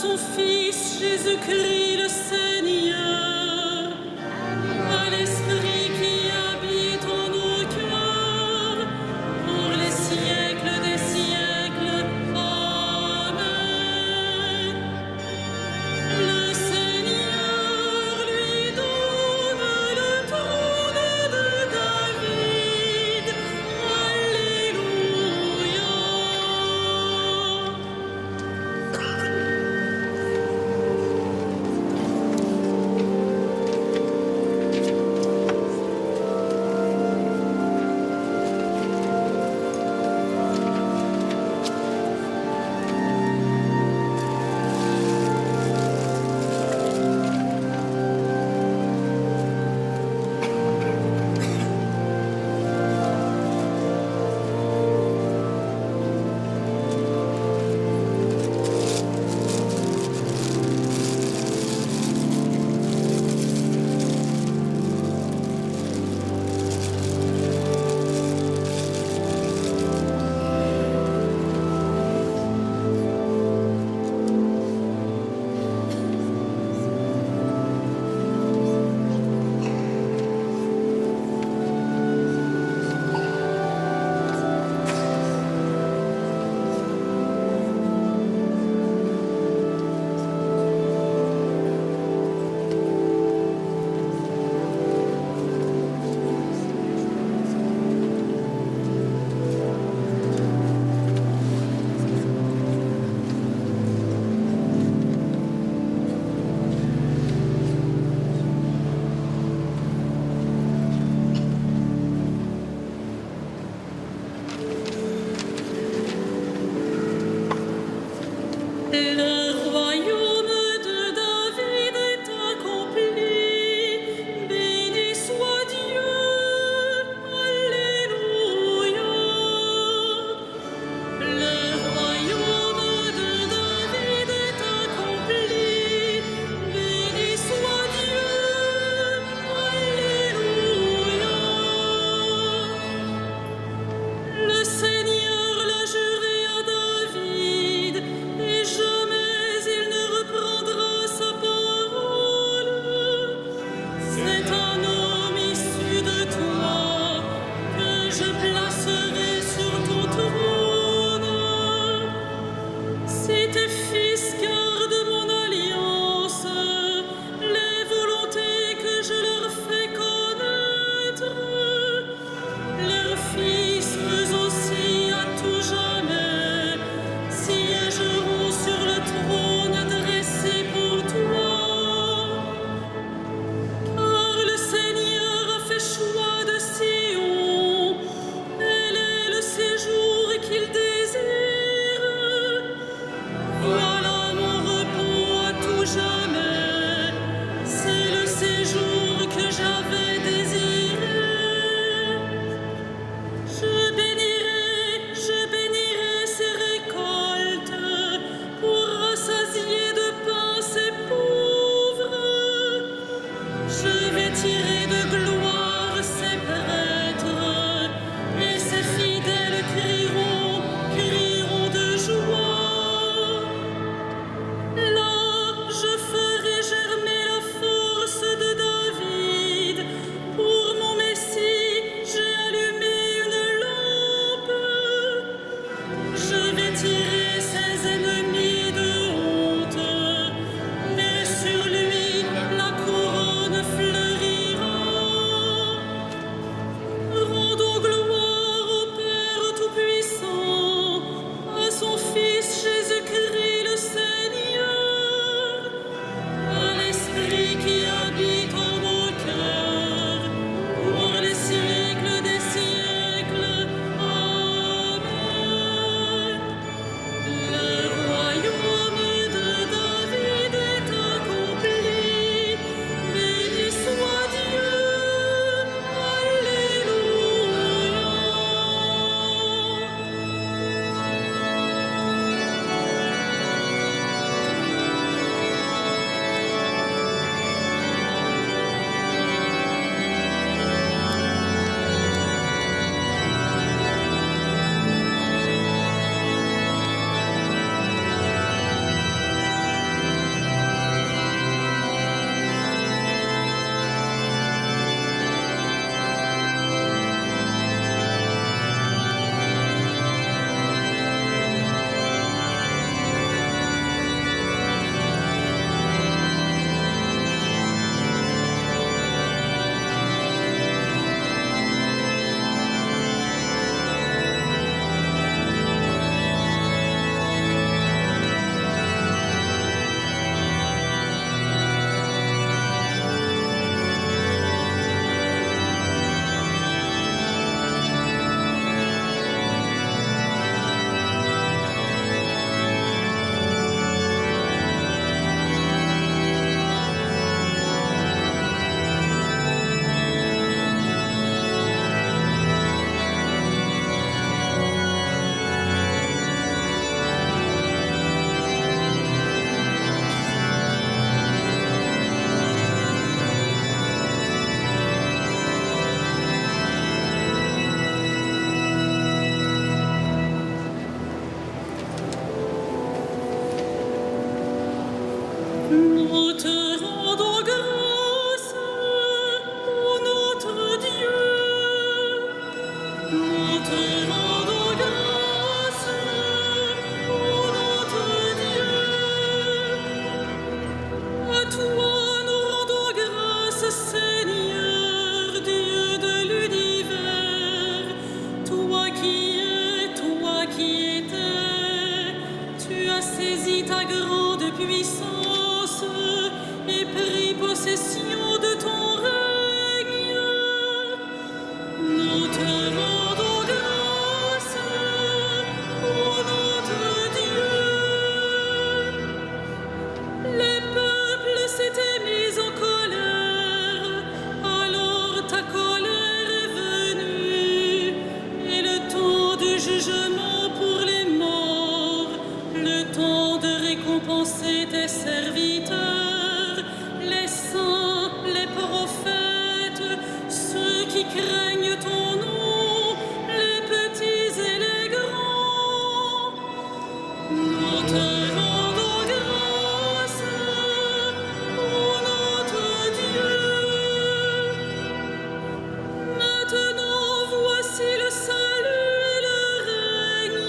son Fils Jésus-Christ le Seigneur, à l'Esprit qui habite en nos cœurs, pour les siècles des siècles. Amen. Le Seigneur lui donne le trône de David. Alléluia. Nous te rendons grâce, ô notre Dieu. Nous te rendons grâce, ô notre Dieu. À toi nous rendons grâce, Seigneur, Dieu de l'univers. Toi qui étais, tu as saisi ta grande puissance et pris possession de ton règne. Nous te rendons grâce, ô notre Dieu. Les peuples s'étaient mis en colère, alors ta colère est venue, et le temps du jugement pour les morts, le temps de récompenser tes serviteurs, les saints, les prophètes, ceux qui craignent ton nom, les petits et les grands. Nous te rendons grâce, ô notre Dieu. Maintenant voici le salut, le règne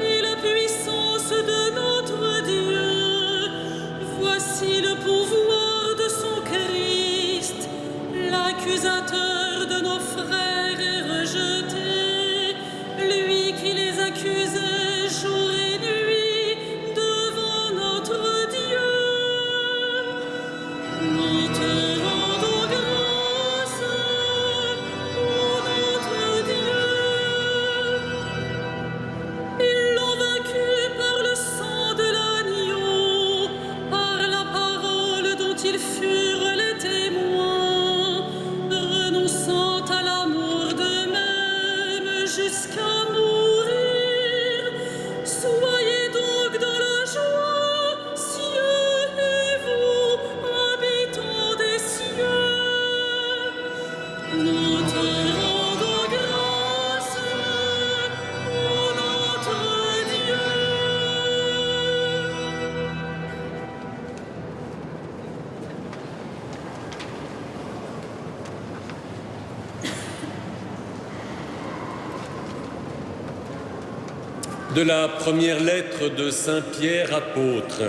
et la puissance de notre Dieu. Voici le pouvoir de son Christ. L'accusateur de nos frères est rejeté, lui qui les accusait jour et nuit devant notre Dieu. Nous te rendons grâce, ô notre Dieu. Ils l'ont vaincu par le sang de l'agneau, par la parole dont ils furent les témoins, renonçant à l'amour d'eux-mêmes jusqu'à mourir. Soyez donc dans la joie, cieux et vous, habitants des cieux. Nous te rendons grâce, ô notre Dieu. De la première lettre de Saint Pierre apôtre.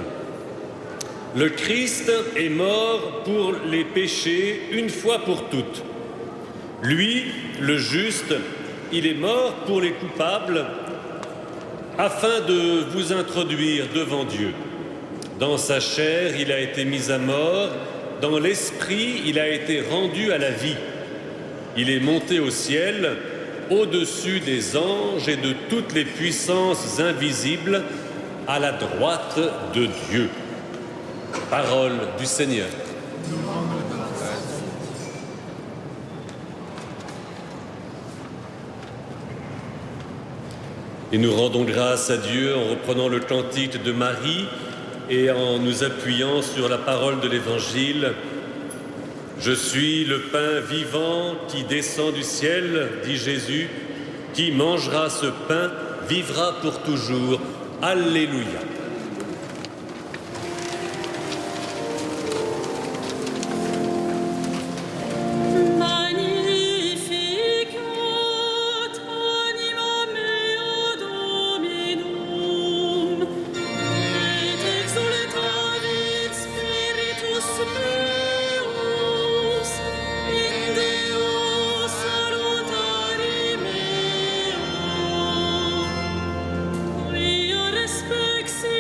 Le Christ est mort pour les péchés une fois pour toutes. Lui, le juste, il est mort pour les coupables afin de vous introduire devant Dieu. Dans sa chair, il a été mis à mort, dans l'esprit, il a été rendu à la vie. Il est monté au ciel, au-dessus des anges et de toutes les puissances invisibles, à la droite de Dieu. Parole du Seigneur. Et nous rendons grâce à Dieu en reprenant le cantique de Marie et en nous appuyant sur la parole de l'Évangile. Je suis le pain vivant qui descend du ciel, dit Jésus. Qui mangera ce pain vivra pour toujours. Alléluia. Magnificat animam meo Dominum, et exultavit spiritus meus, in Deo salutari meo. Quia respexi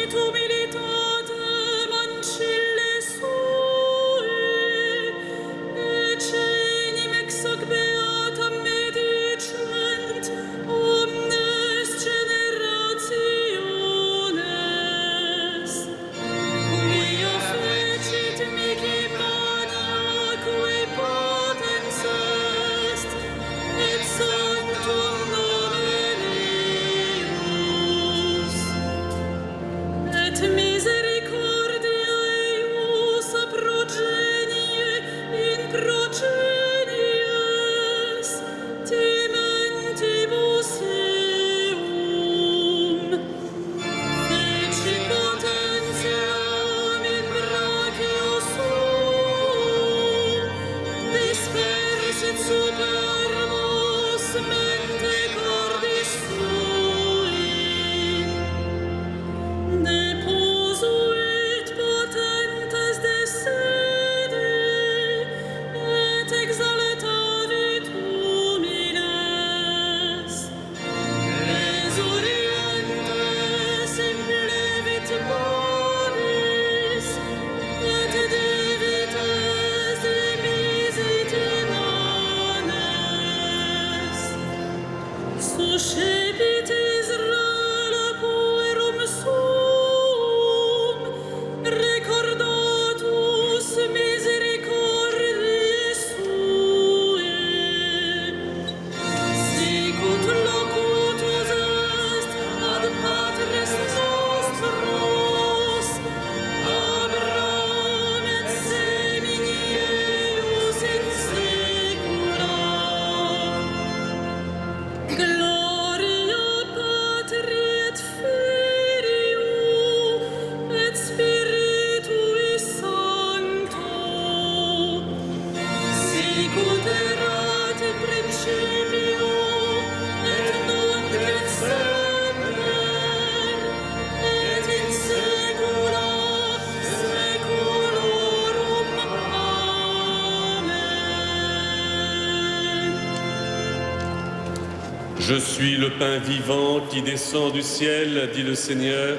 Je suis le pain vivant qui descend du ciel, dit le Seigneur.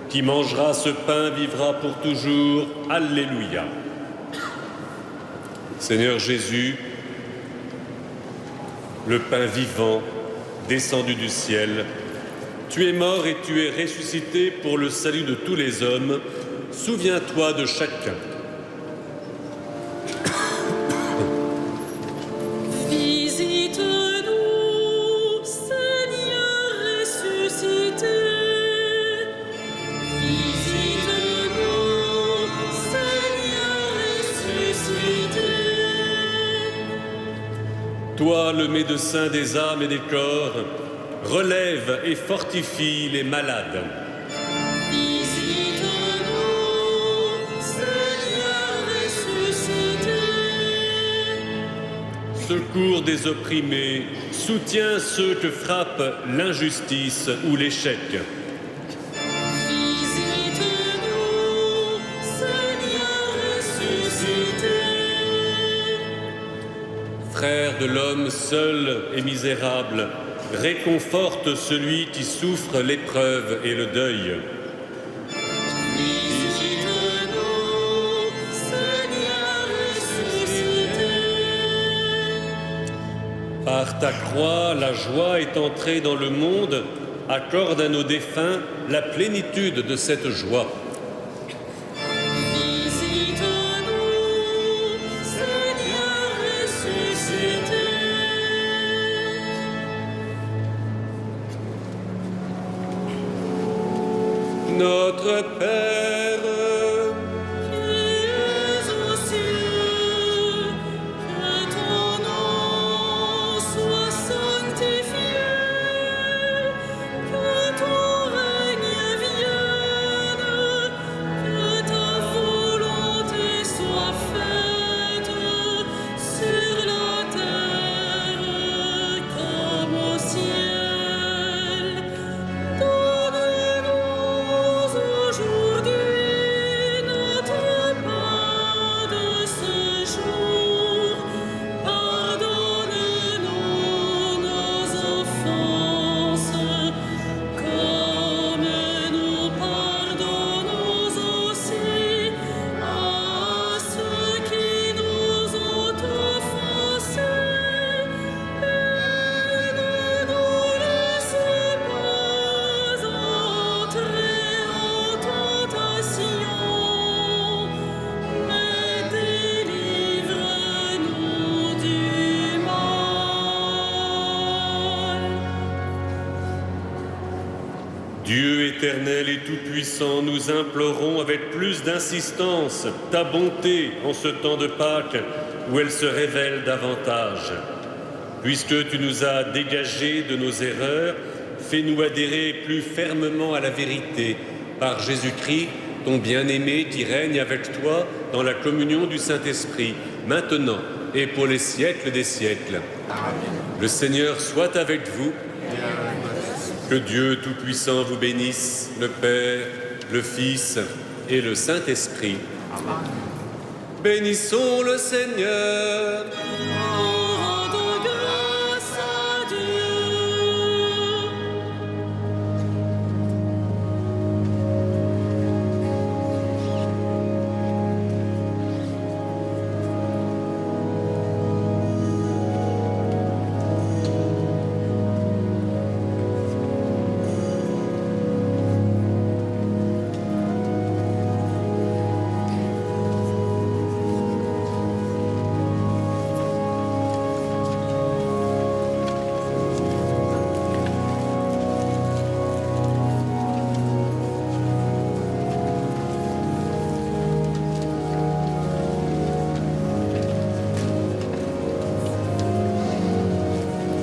Qui mangera ce pain vivra pour toujours. Alléluia. Seigneur Jésus, le pain vivant descendu du ciel, tu es mort et tu es ressuscité pour le salut de tous les hommes. Souviens-toi de chacun. Visite-nous, Seigneur ressuscité. Visite-nous, Seigneur ressuscité. Toi, le médecin des âmes et des corps, relève et fortifie les malades. Visite-nous, Seigneur ressuscité. Secours des opprimés, soutiens ceux que frappe l'injustice ou l'échec. Visite-nous, Seigneur ressuscité. Frère de l'homme seul et misérable, réconforte celui qui souffre l'épreuve et le deuil. Visite-nous, Seigneur ressuscité. Par ta croix, la joie est entrée dans le monde. Accorde à nos défunts la plénitude de cette joie. Visite-nous, Seigneur ressuscité. Notre Père, Qui es aux cieux, que ton nom soit sanctifié, que ton règne vienne, que ta volonté soit faite sur la terre comme au ciel. Donne-nous aujourd'hui notre pain de ce jour. Pardonne-nous nos offenses, comme nous pardonnons aussi à ceux qui nous ont offensés. Et ne nous laisse pas entrer en tentation, mais délivre-nous du mal. Dieu éternel et tout-puissant, nous implorons avec plus d'insistance ta bonté en ce temps de Pâques où elle se révèle davantage. Puisque tu nous as dégagés de nos erreurs, fais-nous adhérer plus fermement à la vérité par Jésus-Christ, ton bien-aimé qui règne avec toi dans la communion du Saint-Esprit, maintenant et pour les siècles des siècles. Le Seigneur soit avec vous. Que Dieu Tout-Puissant vous bénisse, le Père, le Fils et le Saint-Esprit. Bénissons le Seigneur.